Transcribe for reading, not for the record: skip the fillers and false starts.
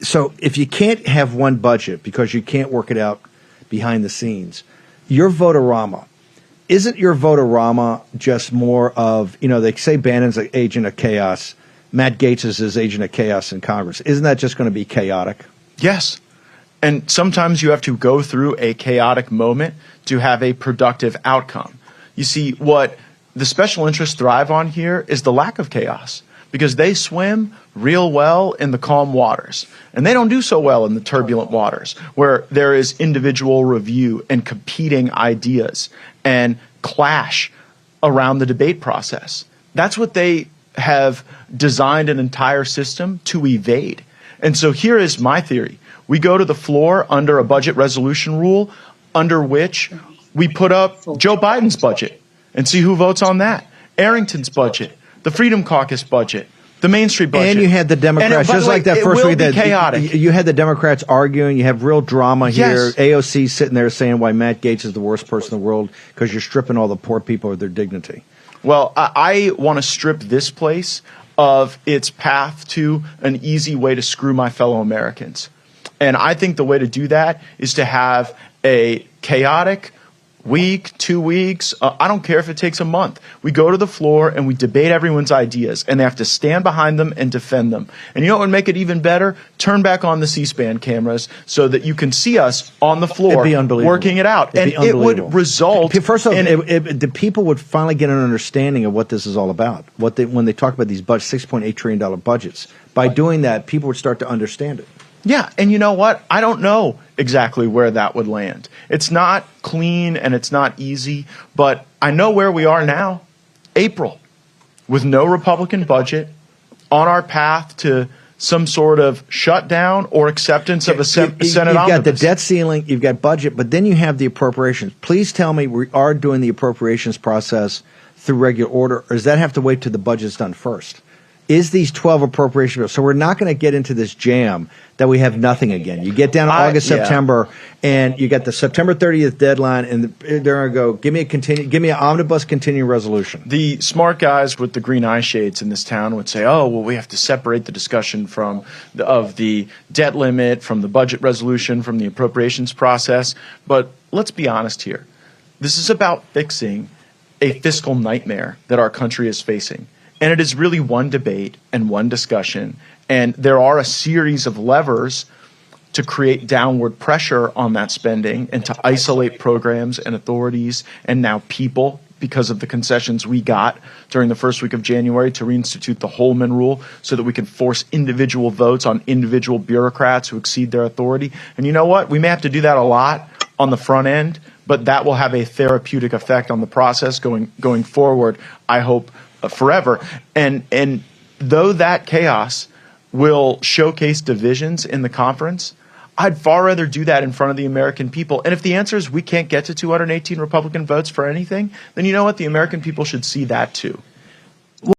So if you can't have one budget because you can't work it out behind the scenes, your votorama, isn't your votorama just more of, they say Bannon's an agent of chaos, Matt Gaetz is his agent of chaos in Congress. Isn't that just going to be chaotic? Yes. And sometimes you have to go through a chaotic moment to have a productive outcome. You see, what the special interests thrive on here is the lack of chaos, because they swim real well in the calm waters, and they don't do so well in the turbulent waters where there is individual review and competing ideas and clash around the debate process. That's what they have designed an entire system to evade. And so here is my theory. We go to the floor under a budget resolution rule under which we put up Joe Biden's budget and see who votes on that. Arrington's budget, the Freedom Caucus budget, the Main Street budget. And you had the Democrats, just like that first week. Chaotic. You had the Democrats arguing. You have real drama here. Yes. AOC sitting there saying why Matt Gaetz is the worst person in the world because you're stripping all the poor people of their dignity. Well, I want to strip this place of its path to an easy way to screw my fellow Americans. And I think the way to do that is to have a chaotic week, 2 weeks. I don't care if it takes a month. We go to the floor and we debate everyone's ideas, and they have to stand behind them and defend them. And you know what would make it even better? Turn back on the C-SPAN cameras so that you can see us on the floor working it out. And it would result First of all, the people would finally get an understanding of what this is all about. When they talk about these $6.8 trillion budgets. By doing that, people would start to understand it. Yeah, and you know what? I don't know exactly where that would land. It's not clean and it's not easy, but I know where we are now. April, with no Republican budget, on our path to some sort of shutdown or acceptance of a Senate omnibus. You've got the debt ceiling, you've got budget, but then you have the appropriations. Please tell me we are doing the appropriations process through regular order, or does that have to wait till the budget's done first? Is these 12 appropriation bills? So we're not going to get into this jam that we have nothing again. You get down to August, September, and you got the September 30th deadline, and they're going to go, give me an omnibus continuing resolution. The smart guys with the green eye shades in this town would say, oh, well, we have to separate the discussion of the debt limit, from the budget resolution, from the appropriations process. But let's be honest here. This is about fixing a fiscal nightmare that our country is facing. And it is really one debate and one discussion. And there are a series of levers to create downward pressure on that spending and to isolate programs and authorities and now people, because of the concessions we got during the first week of January, to reinstitute the Holman Rule so that we can force individual votes on individual bureaucrats who exceed their authority. And you know what? We may have to do that a lot on the front end, but that will have a therapeutic effect on the process going forward, I hope, forever. And though that chaos will showcase divisions in the conference, I'd far rather do that in front of the American people. And if the answer is we can't get to 218 Republican votes for anything, then you know what? The American people should see that too.